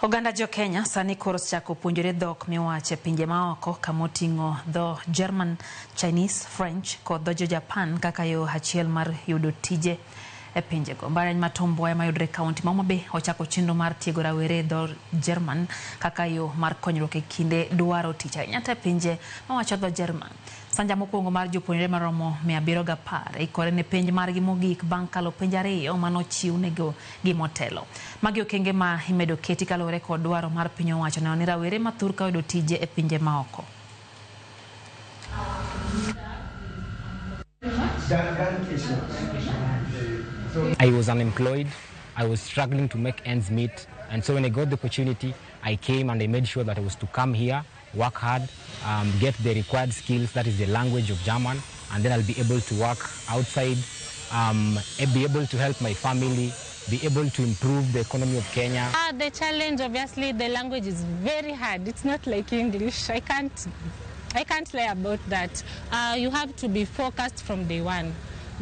Oganda Jokenya sani koro chako puonjore dhok miwacho e pinje maoko kamoting'o dho German, Chinese, French kod dho Japan kaka yo achiel mar yudo tije e pinjego. Mbalariany ma Tom Mboya mayudore kaunti ma Homa Bay ochako chenro mar tiego rawere dho German kaka yo mar konyruok e kinde dwaro tich ahinya e pinje mawacho dho German. Sanja mokwongo mar jopuonjre maromo 710 ikore ne penj margi mogik bang' kalo penj 2 manochiw nego gimotelo. Magi okenge ma imedo keti kalore kod dwaro mar piny owacho neno ni rawere mathur ka yudo tije e pinje maoko. I was unemployed, I was struggling to make ends meet, and so when I got the opportunity, I came and I made sure that I was to come here, work hard, get the required skills, that is the language of German, and then I'll be able to work outside, be able to help my family, be able to improve the economy of Kenya. The challenge, obviously, the language is very hard. It's not like English. I can't lie about that. You have to be focused from day one,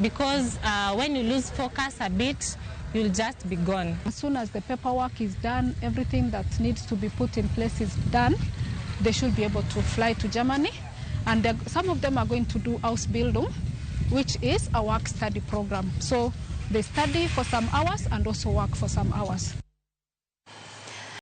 because when you lose focus a bit, you'll just be gone. As soon as the paperwork is done, everything that needs to be put in place is done, they should be able to fly to Germany. And some of them are going to do Ausbildung, which is a work-study program. So they study for some hours and also work for some hours.